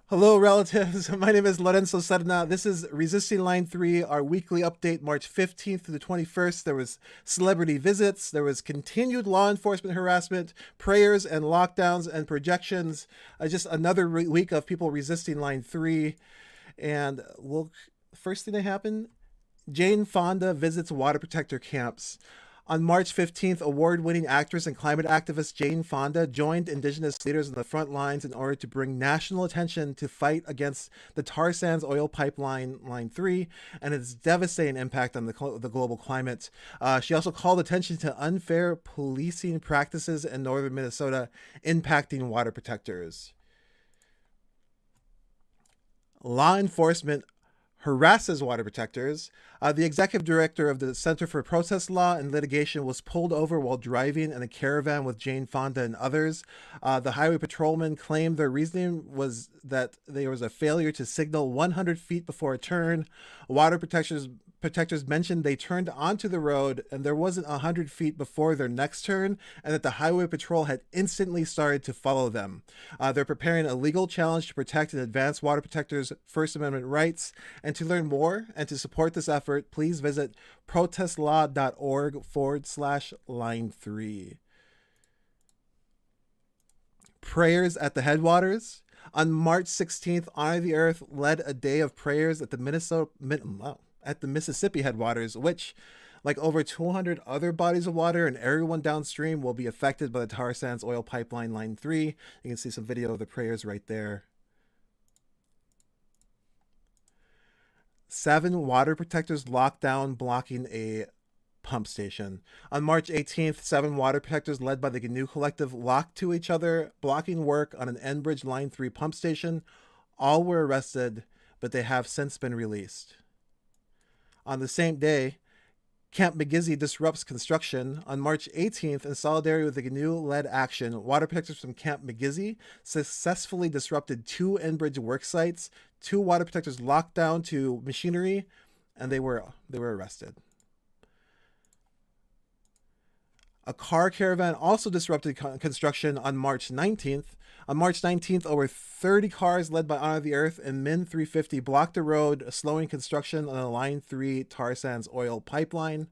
Hello, relatives. My name is Lorenzo Serna. This is Resisting Line 3, our weekly update, March 15th to the 21st. There was celebrity visits. There was continued law enforcement harassment, prayers and lockdowns and projections. Just another week of people resisting Line 3. And first thing that happened, Jane Fonda visits water protector camps. On March 15th, award winning actress and climate activist Jane Fonda joined Indigenous leaders in the front lines in order to bring national attention to fight against the tar sands oil pipeline Line 3 and its devastating impact on the global climate. She also called attention to unfair policing practices in northern Minnesota impacting water protectors. Law enforcement harasses water protectors. The executive director of the Center for Protest Law and Litigation was pulled over while driving in a caravan with Jane Fonda and others. The highway patrolman claimed their reasoning was that there was a failure to signal 100 feet before a turn. Water protectors mentioned they turned onto the road and there wasn't 100 feet before their next turn, and that the highway patrol had instantly started to follow them. They're preparing a legal challenge to protect and advance water protectors' First Amendment rights. And to learn more and to support this effort, please visit protestlaw.org/line3. Prayers at the headwaters. On March 16th, Honor the Earth led a day of prayers at the Mississippi headwaters, which, like over 200 other bodies of water and everyone downstream, will be affected by the tar sands oil pipeline Line 3. You can see some video of the prayers right there. 7 water protectors locked down, blocking a pump station. On March 18th, 7 water protectors led by the GNU Collective locked to each other, blocking work on an Enbridge Line 3 pump station. All were arrested, but they have since been released. On the same day, Camp McGizzy disrupts construction. On March 18th, in solidarity with the GNU-led action, water protectors from Camp McGizzy successfully disrupted 2 Enbridge work sites. 2 water protectors locked down to machinery, and they were arrested. A car caravan also disrupted construction on March 19th. On March 19th, over 30 cars led by Honor the Earth and Min 350 blocked the road, slowing construction on the Line 3 tar sands oil pipeline.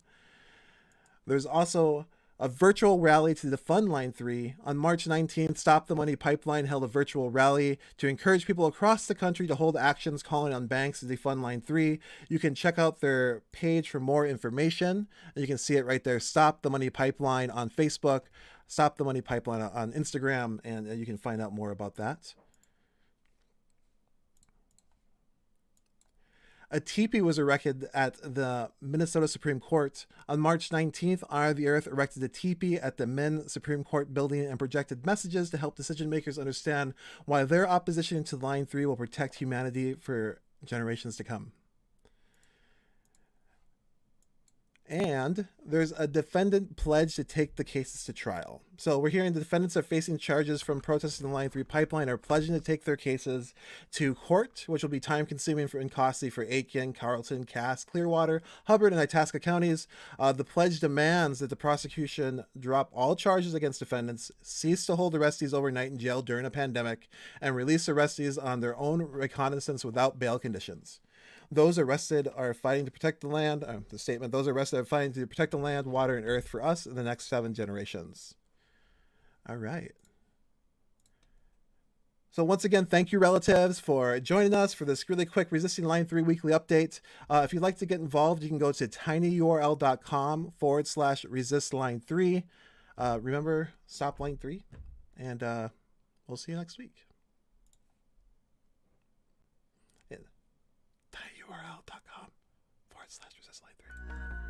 There's also a virtual rally to defund Line 3. On March 19th, Stop the Money Pipeline held a virtual rally to encourage people across the country to hold actions calling on banks to defund Line 3. You can check out their page for more information. And you can see it right there, Stop the Money Pipeline on Facebook, Stop the Money Pipeline on Instagram, and you can find out more about that. A teepee was erected at the Minnesota Supreme Court. On March 19th, Honor the Earth erected a teepee at the Min Supreme Court building and projected messages to help decision makers understand why their opposition to Line 3 will protect humanity for generations to come. And there's a defendant pledge to take the cases to trial. So we're hearing the defendants are facing charges from protesting the Line 3 pipeline, are pledging to take their cases to court, which will be time-consuming and costly for Aitkin, Carlton, Cass, Clearwater, Hubbard, and Itasca counties. The pledge demands that the prosecution drop all charges against defendants, cease to hold arrestees overnight in jail during a pandemic, and release arrestees on their own reconnaissance without bail conditions. Those arrested are fighting to protect the land. The statement, those arrested are fighting to protect the land, water, and earth for us and the next 7 generations. All right. So once again, thank you, relatives, for joining us for this really quick Resisting Line 3 weekly update. If you'd like to get involved, you can go to tinyurl.com/resistline3. Remember, stop Line 3, and we'll see you next week. tinyurl.com/resistline3.